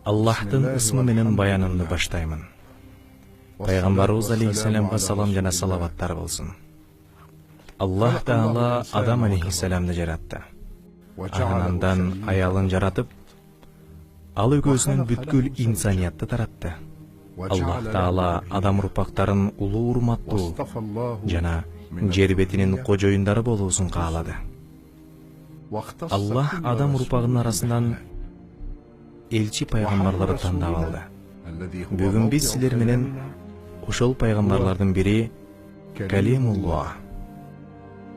Аллахтын ысмы менен баянымды баштаймын. Пайгамбарыбыз алейхиссаламга салам жана салаваттар болсун. Аллах Таала Адам алейхиссаламды жаратты. Анандан аялын жаратып, ал экөөсүнөн бүткүл инсаниятты таратты. Аллах Таала Адам урпактарын улуу урматтуу жана жер бетинин кожоюндары болуусун каалады. Аллах Адам урпагынын арасынан элчи пайгамбарларды тандап алды. Бүгүн биз силер менен ошол пайгамбарлардын бири Калимуллах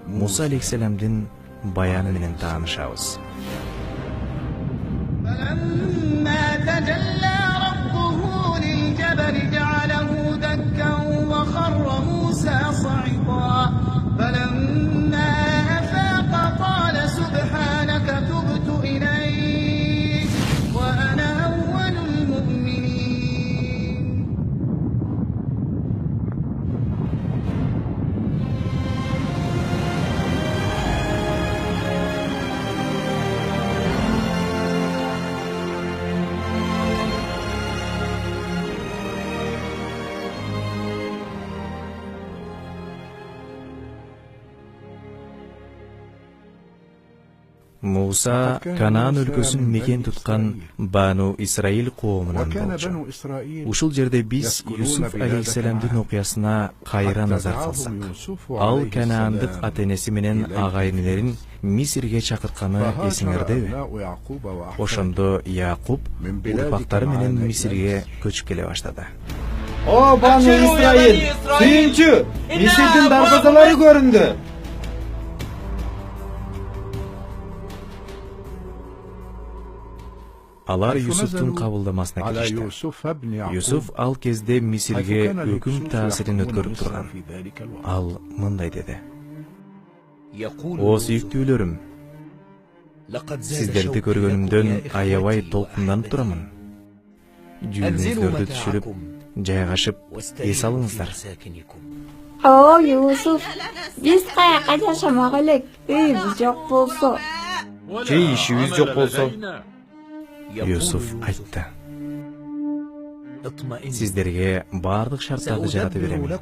Муса алейхиссаламдын баяны менен таанышабыз. Муса Канаан өлкөсүн мекен туткан Бану Исраил коомунан болчу. Ушул жерде биз Юсуф алейхиссаламдын окуясына кайра назар кылсак, ал Канаандык ата-энеси менен агайынелерин Мисирге чакыртканы эсиңердеби? Ошондо Якуб урпактары менен Мисирге көчүп келе баштады. О, Бану Исраил, сүйүнчү, Мисирдин дарбазалары көрүндү. Алар Юсуфтун кабылдамасына киришти. Юсуф ал кезде Мисирге өкүм таасирин өткөрүп турган. Ал мындай деди: О сүйүктүүлөрүм, сиздерди көргөнүмдөн аябай толкунданып турамын. Жүйүңүздөрдү түшүрүп, жайгашып, эс алыңыздар. О Юсуф, биз каяка жашамак элек, үйүбүз жок болсо. Же ишибиз жок болсо? Юсуф айтты: Сиздерге бардык шарттарды жаратып беремин.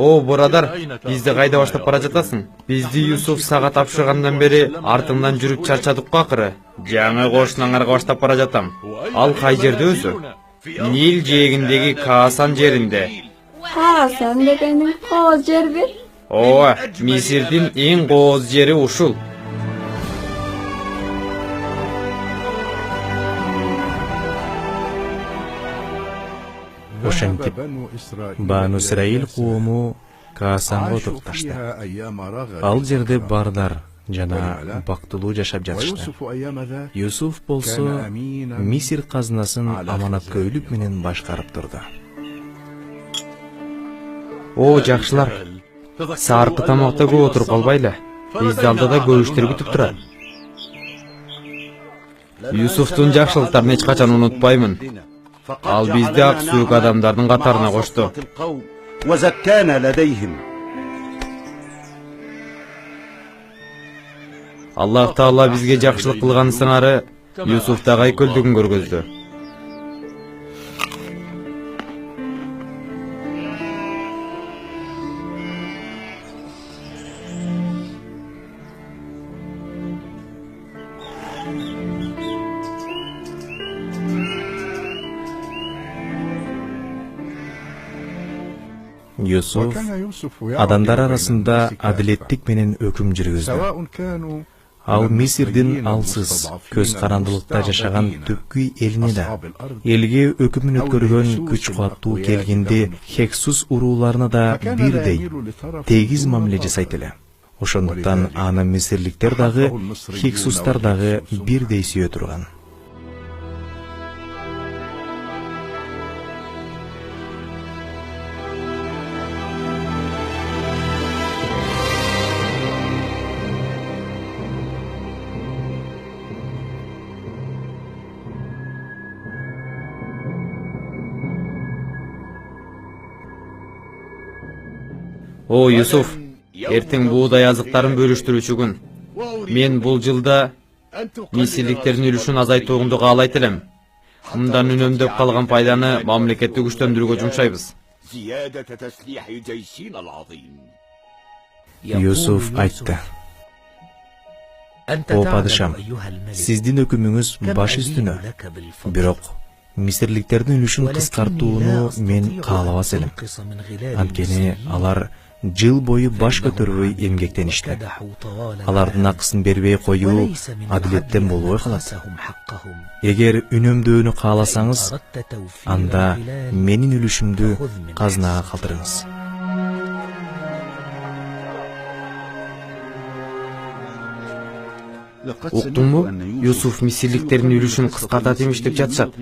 О, бурадар, бизди кайда баштап бара жатасың? Бизди Юсуф сага тапшыргандан бери артыңдан жүрүп чарчадык акыры. Жаңы кошунаңарга баштап бара жатам. Ал кай жерде өзү? Нил жээгиндеги Каасан жеринде. Каасан дегениң кооз жерби? Ооба, Мисирдин эң кооз жери ушул. Ошентип Бану Исраил коому Каасанга тукташты. Ал жерде бардар жана бактылуу жашап жатышты. Юсуф болсо Мисир казынасын аманаткөйлүк менен башкарып турду. О, жакшылар, сааркы тамакта көп отуруп калбайлы. Бизди алдыда көбүштөр күтүп турат. Юсуфтун жакшылыктарын эч качан унутпаймын. Ал бизди ак сүйүк адамдардын катарына кошту. Аллах Таала бизге жакшылык кылган сыңары Юсуфта кайкөлдүгүн көргөздү. Юсуф адамдар арасында адилеттик менен өкүм жүргүздү. Ал Мисирдин алсыз, көз карандылыкта жашаган түпкүй элине да, элге өкүмүн өткөргөн күч кубаттуу келгенде Хексус урууларына да бирдей тегиз мамиле жасайт эле. Ошондуктан аны мисирликтер дагы, Хексустар дагы бирдей сүйө турган. О, Юсуф, ертең буудай азыктарын бөлүштүрүүчү күн. Мен бул жылда мисирликтердин үлүшүн азайтууну каалайт элем. Мындан үнөмдөп калган пайданы мамлекетти күчтөндүрүүгө жумшайбыз. Юсуф айтты: О падышам, сиздин өкүмүңүз баш үстүнө. Бирок мисирликтердин үлүшүн кыскартууну мен каалабас элем. Анткени алар жыл бою баш көтөрбөй эмгектеништи. Алардын акысын бербей коюу адилеттен болбой калат. Эгер үнөмдөөнү кааласаңыз, анда менин үлүшүмдү казынага калтырыңыз. Уктуңбу? Юсуф мисирликтердин үлүшүн кыскартат имиш деп жатышат.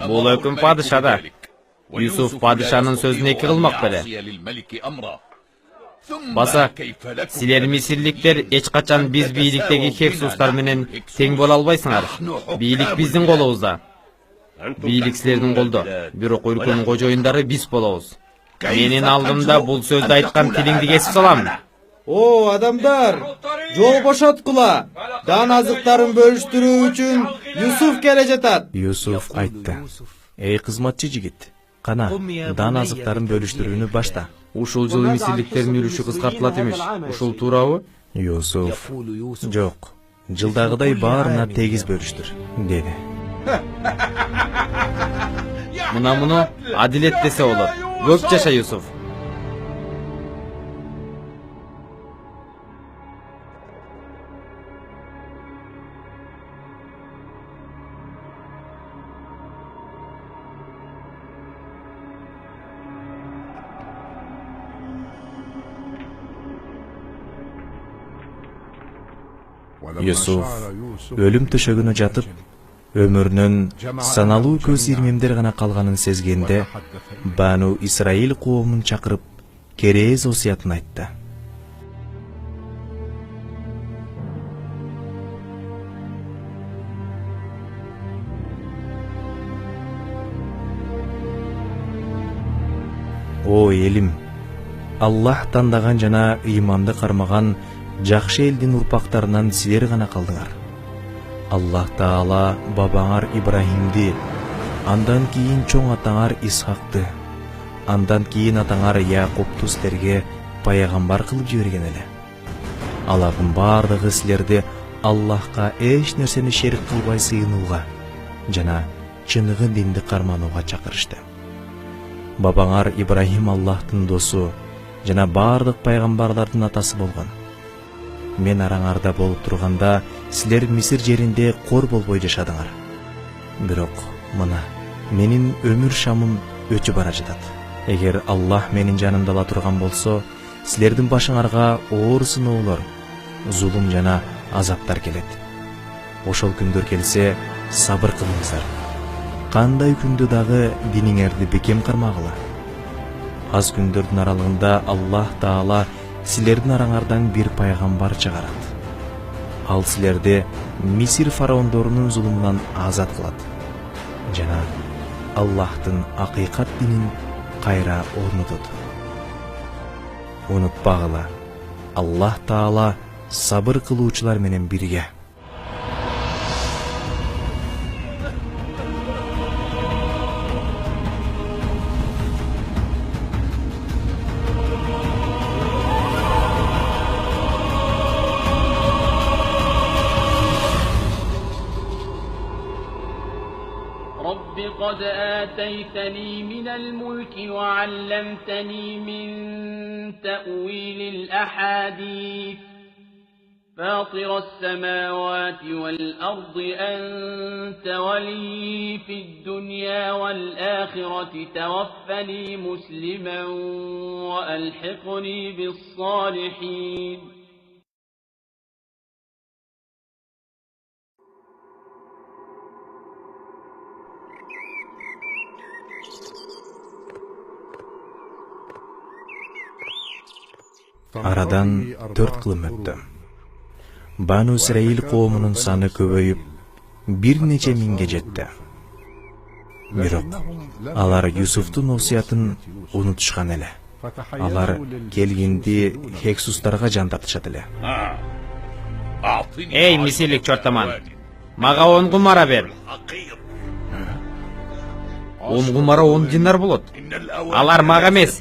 Бул өкүм падышада. Юсуф падышанын сөзүн эки кылмак беле. Баса, силер мисирликтер эч качан биз бийликтеги хефсустар менен тең боло албайсыңар. Бийлик биздин колубузда. Бийлик силердин колдо. Бирок өлкөнүн кожоюндары биз болобуз. Менин алдымда бул сөздү айткан тилиңди кесип салам. О, адамдар, жол бошоткула. Дан азыктарын бөлүштүрүү үчүн Юсуф келе жатат. Юсуф айтты: Эй кызматчы жигит, кана, дан азыктарын бөлүштүрүүнү башта. Ушул жылы мисирликтердин үлүшү кыскартылат эмиш. Ушул туурабы? Юсуф: Жок, жылдагыдай баарына тегиз бөлүштүр, деди. Муну адилет десе болот. Көп жаша Юсуф. Юсуф өлүм төшөгүнө жатып, өмүрүнөн саналуу көз ирмемдер гана калганын сезгенде, Бану Исраил коомун чакырып, керез осуятын айтты. О элим, Аллах тандаган жана ыйманды кармаган жакшы элдин урпактарынан силер гана калдыңар. Аллах Таала бабаңар Ибрахимди, андан кийин чоң атаңар Исхакты, андан кийин атаңар Якубту силерге пайгамбар кылып жиберген эле. Алардын бардыгы силерди Аллахка эч нерсени шерик кылбай сыйынууга жана чыныгы динди карманууга чакырышты. Бабаңар Ибрахим Аллахтын досу жана бардык пайгамбарлардын атасы болгон. Мен араңарда болуп турганда, силер Мисир жеринде кор болбой жашадыңар. Бирок мына менин өмүр шамым өтүп бара жатат. Эгер Аллах менин жанымда ала турган болсо, силердин башыңарга оор сыноолор, зулум жана азаптар келет. Ошол күндөр келсе, сабыр кылыңыздар. Кандай күндө дагы диниңерди бекем кармагыла. Аз күндөрдүн аралыгында Аллах Таала силердин араңардан бир пайгамбар чыгарат. Ал силерди Мисир фараондорунун зулумунан азат кылат жана Аллахтын акыйкат динин кайра орнотот. Унутпагыла, Аллах Таала сабыр кылуучулар менен бирге. قد آتيتني من الملك وعلمتني من تأويل الأحاديث فاطر السماوات والأرض أنت ولي في الدنيا والآخرة توفني مسلما وألحقني بالصالحين. Арадан 4 кылым өттү. Бану Исраил коомунун саны көбөйүп, бир нече миңге жетти. Бирок алар Юсуфтун осуятын унутушкан эле. Алар келгинди Хексустарга жан тартышат эле. Эй, мисирлик чортаман. Мага 10 кумара бер. 10 кумара 10 динар болот. Алар мага эмес.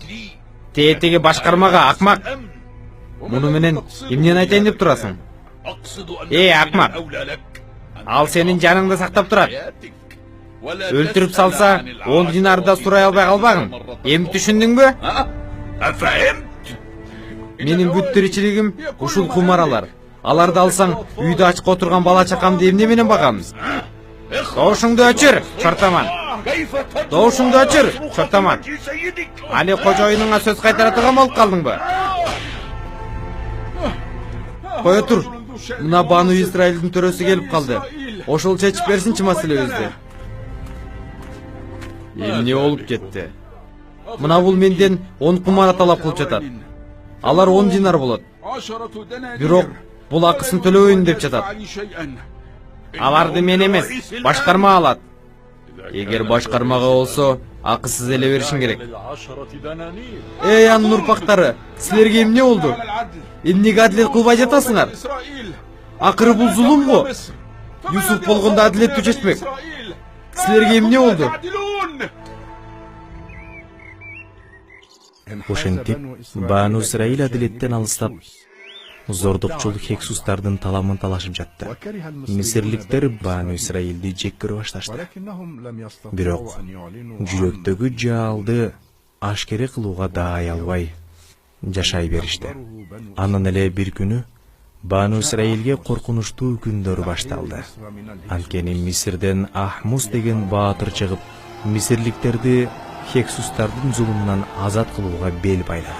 Тетеги башкармага, акмак. Муну менен эмнени айтайын деп турасың? Эй, акмак. Ал сенин жаныңды сактап турат. Өлтүрүп салса, 10 динарды да сурай албай калбагын. Эми түшүндүңбү? Менин бүт тиричилигим ушул кумаралар. Аларды алсаң, үйдө ачка отурган бала чакамды эмне менен багам? Добушуңду өчүр, чортаман. Добушуңду өчүр, чортаман. Али кожоюнуңа сөз кайтара турган болуп калдыңбы? Кое тур. Мына Бану Израилдин төрөсү келип калды. Ошол чечип берсинчи маселебизди. Эмне болуп кетти? Мына бул менден 10 кумара талап кылып жатат. Алар 10 динар болот. Бирок бул акысын төлөбөйүн деп жатат. Аларды мен эмес, башкарма алат. Эгер башкармага болсо, акысыз эле беришиң керек. Эй, анын урпактары, силерге эмне болду? Эмнеге адилет кылбай жатасыңар? Акыры бул зулум го. Юсуф болгондо адилеттүү чечмек. Силерге эмне болду? Ошентип, Бану Исраил адилеттен алыстап, зордукчул Хексустардын таламын талашып жатты. Мисирликтер Бану Исраилди жек көрө башташты. Бирок жүрөктөгү жаалды ашкере кылууга даай албай жашай беришти. Анан эле бир күнү Бану Исраилге коркунучтуу күндөр башталды. Анткени Мисирден Ахмус деген баатыр чыгып, мисирликтерди Хексустардын зулумунан азат кылууга бел байлады.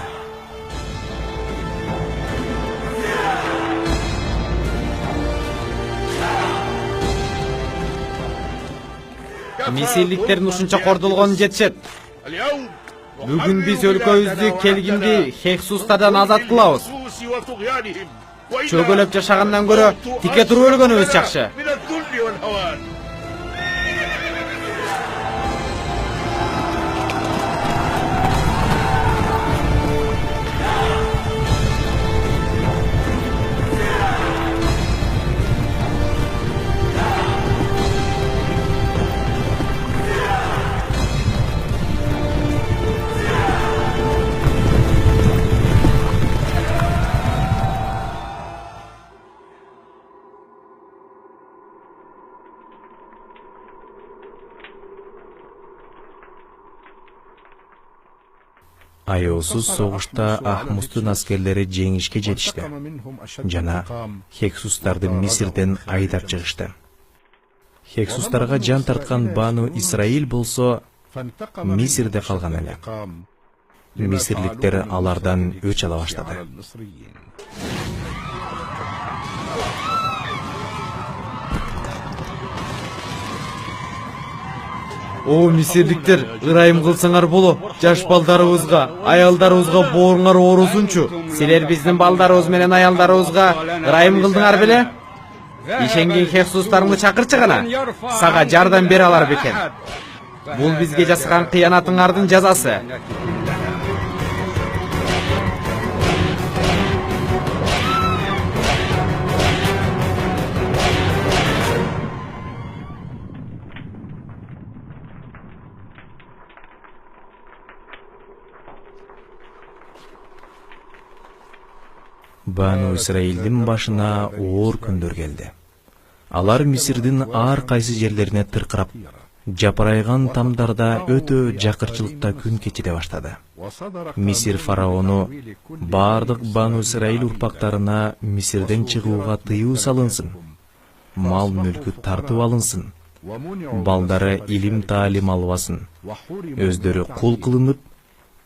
Мисирликтердин ушунча кордолгону жетишет. Бүгүн биз өлкөбүздү келгинди Хексустардан азат кылабыз. Чөгөлөп жашагандан көрө тике туруп өлгөнүбүз жакшы. Аеосуз согушта Ахмустун аскерлери жеңишке жетишти жана Хексустарды Мисирден айдап чыгышты. Хексустарга жан тарткан Бану Исраил болсо Мисирде калган эле. Мисирликтер алардан өч ала баштады. О, мисирликтер, ырайым кылсаңар боло. Жаш балдарыбызга, аялдарыбызга бооруңар оорусунчу. Силер биздин балдарыбыз менен аялдарыбызга ырайым кылдыңар беле? Ишенген Хексустарыңды чакырчы гана. Сага жардам бере алар бекен. Бул бизге жасаган кыянатыңардын жазасы. Бану Исраилдин башына оор күндөр келди. Алар Мисирдин ар кайсы жерлерине тыркырап, жапырайган тамдарда өтө жакырчылыкта күн кечире баштады. Мисир фараону бардык Бану Исраил урпактарына Мисирден чыгууга тыюу салынсын, мал мүлкү тартып алынсын, балдары илим таалим албасын, өздөрү кул кылынып,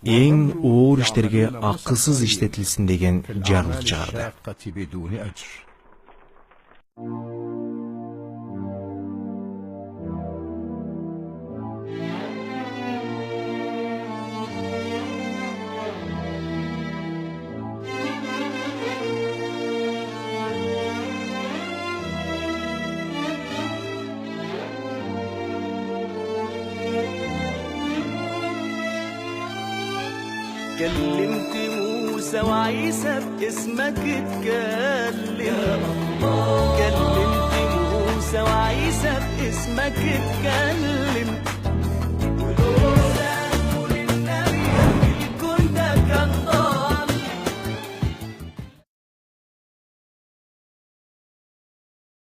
эң оор иштерге акысыз иштетилсин деген жарлык чыгарды. كلمت موسى وعيسى باسمك اتكلم كلمت موسى وعيسى باسمك اتكلم